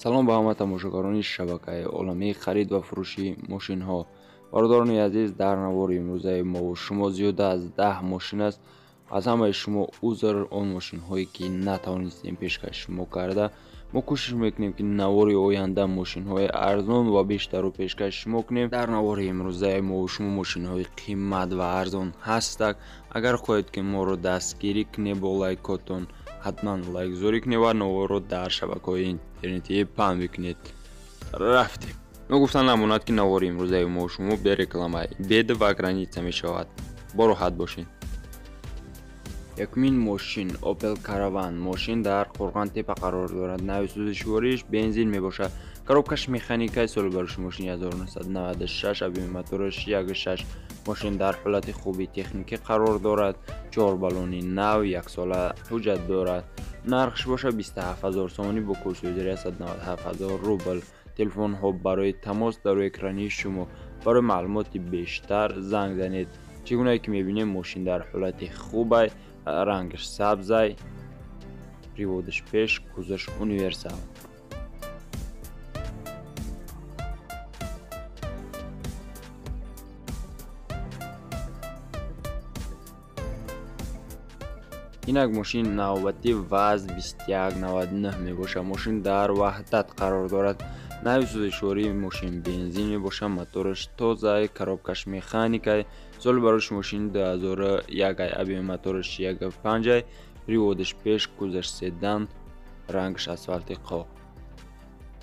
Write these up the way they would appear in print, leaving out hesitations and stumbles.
салом ба ҳама тамошогорони шабакаи оламии харид ва фурӯши мошинҳо. Бародарони азиз, дар навори имрӯзаи мо шумо зиёда аз 10 мошин аст. аз ҳамаи шумо узр он мошинҳое ки натавонистем пешкаш шумо карда. мо кӯшиш мекунем ки навори оянда мошинҳои арзон ва бештарро пешкаш шумо кунем. дар навори имрӯзаи мо шумо мошинҳои қиммат ва арзон ҳастак. агар хоҳед ки моро дастгирӣ кунед бо лайкотон, ҳатман лайкзорӣ кунед ва наворро дар шабакаҳои интернетӣ паҳн бикунед. рафтем. мо гуфтан намонад ки навори имрӯзаи мо шумо бе реклама, бед ва граница мешавад. бо роҳат бошед. Якумин мошин Opel Caravan. Мошин дар Қорғонтепа қарор дорад. Нави сӯзишвориш бензин мебошад. Коробкаш механикаи соли бароши мошини 1996, объеми мотораш 1.6. мошин дар ҳолати хуби техникӣ қарор дорад. 4 баллони нав, 1 сола ҳуҷҷат дорад. нархш боша 27000 сомонӣ бо курси ҳозирия 197000 рубл. телефонҳо барои тамос дар рӯи экрани шумо. барои маълумоти бештар занг занед. чӣ гунае ки мебинем мошин дар ҳолати хубай, рангаш сабзай, приводаш пеш, кузаш универсал. инак мошин навбати ВАЗ 2199 мебошад. мошин дар ваҳдат қарор дорад. нави сӯзишвории мошин бензин мебошад. мотораш тоза, коробкаш механикай. соли бароши мошини 2001, объеми мотораш 1.5, приводаш пеш, кузаш седан, рангаш асфалти қоқ.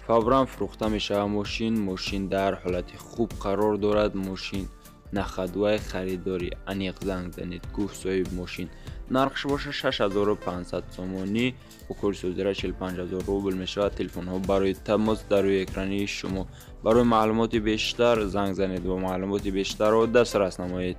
фавран фурӯхта мешавад мошин. мошин дар ҳолати хуб қарор дорад. мошин нахадвай харидорӣ аниқ занг занед. гуфт соҳиби мошин. нархш боша 6500 сомонӣ бо курси ҳозира 45000 рубл мешавад. телефонҳо барои тамос дар рӯи экрани шумо. барои маълумоти бештар занг занед ва маълумоти бештарро дастрас намоед.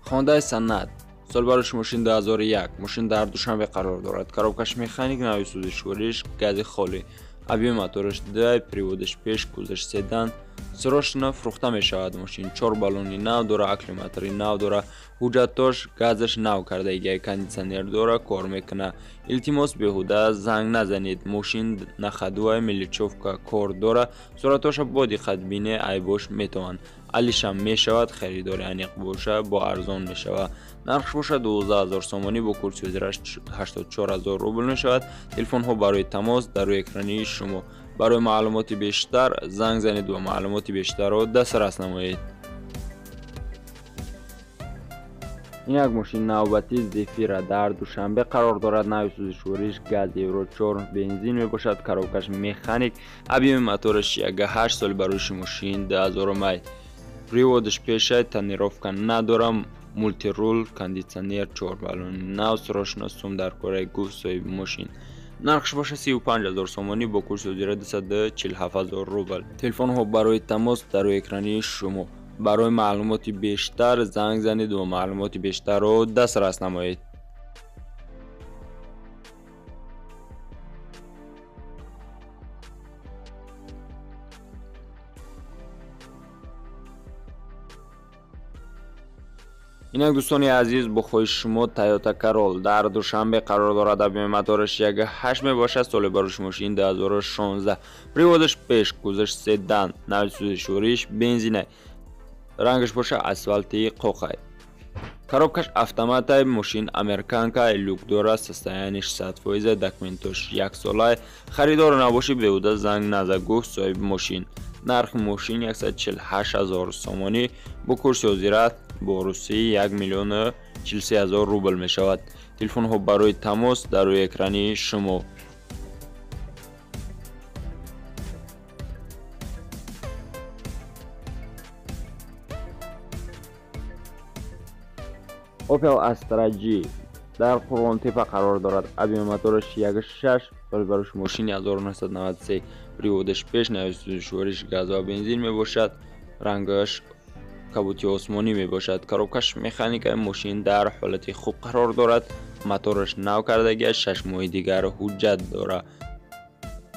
хондаи санъат. соли бароши мошин 2001. мошин дар душанбе қарор дорад. коробкаш механик, нави сӯзишвориш гази холӣ, объеми мотораш 2, приводаш пеш, кузаш седан. срочно фурӯхта мешавад мошин. 4 баллони нав дора, аккумулятори нав дора, ҳуҷҷатош газаш нав кардагиай, кондитсионер дора, кор мекуна. илтимос беҳуда занг назанед. мошин нахадвай миличовка кор дора. суратоша бо диққат бине, айбош метавон. алишам мешавад. харидори аниқ боша бо арзон мешавад. нархш боша 12000 сомонӣ бо курси ҳозира 84000 рубл мешавад. телефонҳо барои тамос дар рӯи экрани шумо. барои маълумоти бештар занг занед ва маълумоти бештарро дастрас намоед. инак мошин навбати Zefira дар душанбе қарор дорад. нави сӯзишвориш газ евро 4 бензин мебошад. коробкаш механик, объеми мотораш 1.8, соли бароши мошин 2000 май. приводаш пешай, тонировка надорам, мультирул, кондитсионер, 4 баллони нав, срочно сум дар кораи гуфт соҳиби мошин. нархш боша 35000 сомонӣ бо курси ҳозира 247000 рубл. телефонҳо барои тамос дар рӯи экрани шумо. барои маълумоти бештар занг занед ва маълумоти бештарро дастрас намоед. инак дӯстони азиз, бо хоҳиши шумо Toyota Corolla дар душанбе қарор дорад. объеми мотораш 1.8 мебошад. соли бароши мошин 2016. приводаш пеш, кузаш седан, нави сӯзишвориш бензинай, рангаш боша асфалти қоқай. коробкаш автоматай. мошин американкай, люк дора, состояниш 100%, документош 1 солай. харидор набоши беҳуда занг наза, гуфт соҳиби мошин. нархи мошин 148000 сомонӣ бо курси ҳозира бо русии 1,43000 рубл мешавад. телефонҳо барои тамос дар рӯи экрани шумо. Opel Astra G дар Қорғонтепа қарор дорад. объеми мотораш 1.6, соли бароши мошини 1993. приводаш пеш, нави сӯзишвориш газ ва бензин мебошад. рангаш кабути осмонӣ мебошад. коробкаш механикаи мошин дар ҳолати хуб қарор дорад. мотораш нав кардагиаш 6 моҳи дигар ҳуҷҷат дора.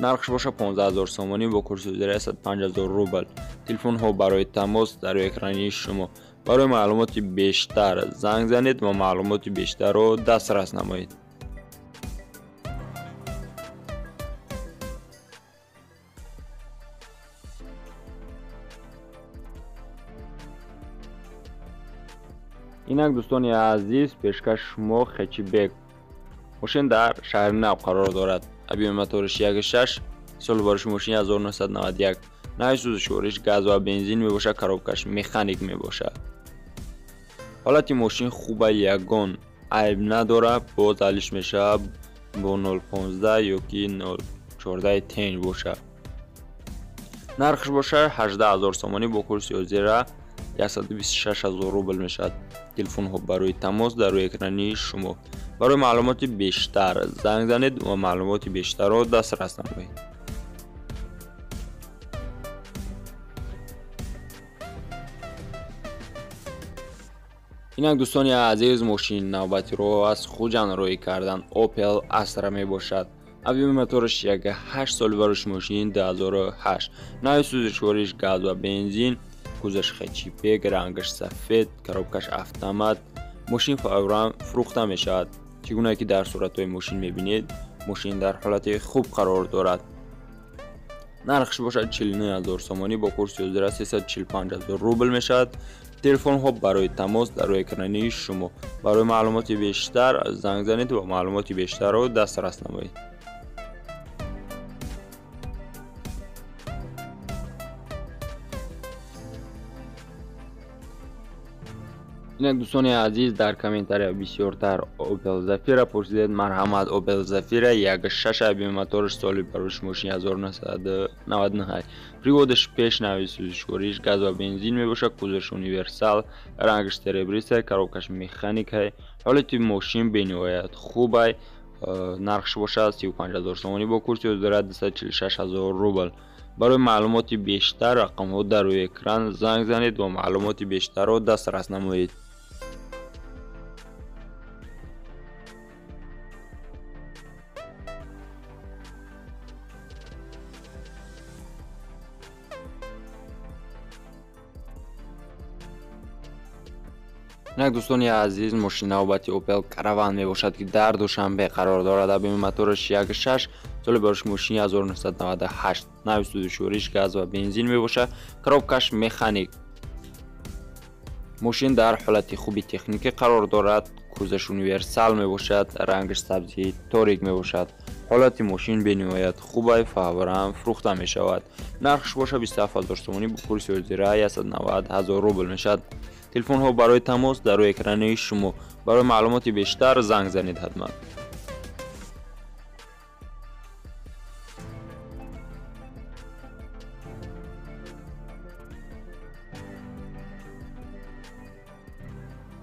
нархш боша 15000 сомонӣ бо курси ҳозира 150000 рубл. телефонҳо барои тамос дар рӯи экрани шумо. барои маълумоти бештар занг занед ва маълумоти бештарро дастрас намоед. اینک دوستان عزیز پیشکش شما خچی بیگ ماشین در شهر نو قرار دارد. ابی موتورش 1.6 سال بارش ماشین 1991 نوع سوزشوریش گاز و بنزین می باشد. کاروبکش مکانیک می باشد. حالت ماشین خوبه، یگان عیب نداره. باز علیش میشه با 0.15 یا که 0.14 تنج باشه. نرخش باشه 18,000 سومانی با کورس یازده 126,000 روبل میشد. تلفن ها برای تماس در روی اکرانی شما. برای معلومات بیشتر زنگ زنید و معلومات بیشتر را دسترس نمایید. اینک دوستان عزیز ماشین نوبتی رو از خوجان روی کردن اوپل استرا می باشد. ابی موتورش 1.8 سال بارش ماشین 2008 نوع سوزشوریش گاز و بنزین، کوزش خچی پیگ، رنگش سفید، کاروبکش اتومات. ماشین فورا فروخته می شود. چگونه که در صورت های ماشین می بینید ماشین در حالت خوب قرار دارد. نرخش باشد 49,000 سومانی با کورس 345,000 روبل می شود. تلفن ها برای تماس در روی اکرانی شما. برای معلومات بیشتر زنگ زنید و معلومات بیشتر را دسترس نمایید. اینک دوستان عزیز در کامنتاری بسیارتر اوپل زفیر پرسیدید. مرحمت اوپل زفیر 1.6 ابی موتورش سالی بروش ماشین 1999 پریودش پیش نوی سوزشوریش گاز و بنزین می باشه. کوزش یونیورسال، رنگش تربریس، کاروبکش مکانیک های. حالت ماشین بنهایت خوبه. نرخش باشه 35,000 سومانی با کورس 246,000 روبل. برای معلومات بیشتر رقم ها در روی اکران زنگ زنید و معلومات بیشتر را دسترس نمایید. اینک دوستان عزیز ماشین نوبتی اوپل کاروان می باشد که در دوشنبه قرار دارد. ابی موتورش 1.6 سال بارش ماشین 1998 نوع سوزشوریش گاز و بنزین می باشد. کاروبکش مکانیک. ماشین در حالت خوبی تکنیکی قرار دارد. کوزش یونیورسال می باشد. رنگش سبزی تاریک می باشد. حالت ماشین به نهایت خوبه. فورا فروخته می شود. نرخش باشه 27,000 سومانی با کورس 190,000 روبل می شود. تلفن ها برای تماس در روی اکرانی شما. برای معلومات بیشتر زنگ زنید حتما.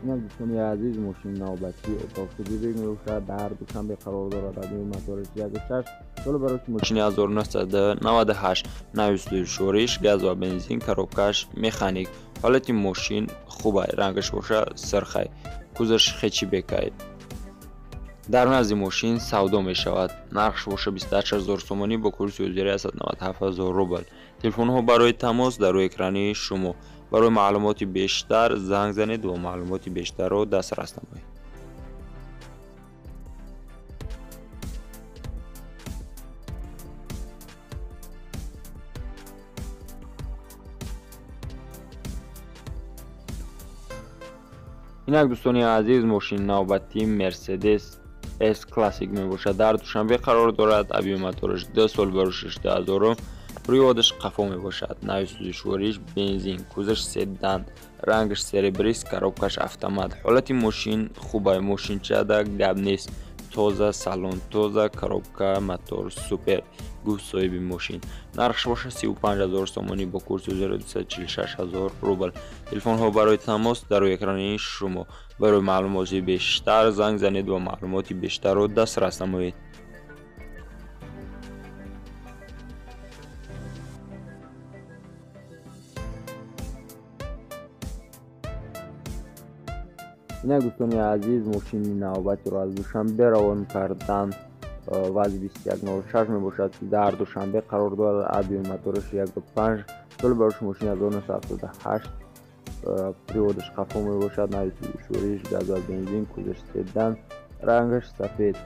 اینک دوستان عزیز ماشین نوبتی اوپل بیگ می باشد. در دوشنبه قرار دارد. ابی موتورش 1.6 سال بارش ماشین 1998 نوع سوزشوریش گاز و بنزین، کاروبکش مکانیک. حالت ماشین خوبه. رنگش باشه سرخی، کوزش خچی بکید. در نزد ماشین سودا می شود. نرخش باشه 28,000 سومانی با کورس 197,000 روبل. تلفن ها برای تماس در روی اکرانی شما. برای معلومات بیشتر زنگ زنید و معلومات بیشتر را دسترس نمایید. اینک دوستان عزیز ماشین نوبتی مرسدس اس کلاسیک می باشد. در دوشنبه قرار دارد. ابی موتورش 2 سال بارش 18,000 پریودش قفا می باشد. نوع سوزشوریش بنزین، کوزش سدان، رنگش سربریس، کاروبکش اتومات. حالت ماشین خوبه. ماشین چه گپ نیست. تازه سالن تازه، کاروبکا موتور سوپر. گفت صاحب ماشین. نرخش باشه 35,000 سومانی با کورس 246,000 روبل. تلفن ها برای تماس در روی اکرانی شما. برای معلومات بیشتر زنگ زنید و معلومات بیشتر را دسترس نمایید. اینک دوستان عزیز ماشین نوبتی را از دوشنبه روان کردن وز 21.06 می باشد که در دوشنبه قرار دارد. ابی موتورش 1.5 سال بارش ماشین 1978 پریودش قفا می باشد. نوع سوزشوریش گاز و بنزین، کوزش سدان، رنگش سفید،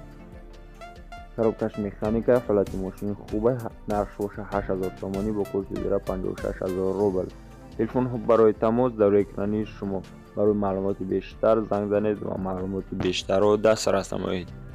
کاروبکش مکانیک. حالت ماشین خوبه. نرخش باشه 8,000 سومانی با کورس 56,000 روبل. تلفن ها برای تماس در اکرانی شما. برای معلومات بیشتر زنگ زنید و معلومات بیشتر را دسترس نمایید.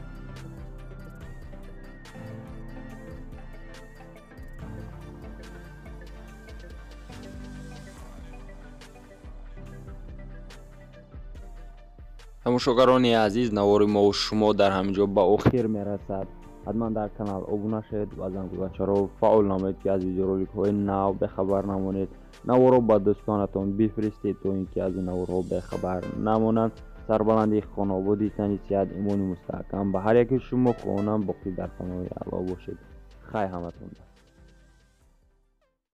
تماشاگران عزیز، نوار ما و شما در همینجا به آخر میرسد. حتما در کانال ابونه شید و زنگ گذاشته را فعال نمایید که از ویدیورولیک های نو به خبر نمانید. نوار را به دوستانتان بفرستید تا اینکه از این نوار ها به خبر نمانند. سربلندی خانوادی تنی صحت ایمانی مستحکم به هر یک شما خواهانم باقی در پناه الله باشید. خیر همتون.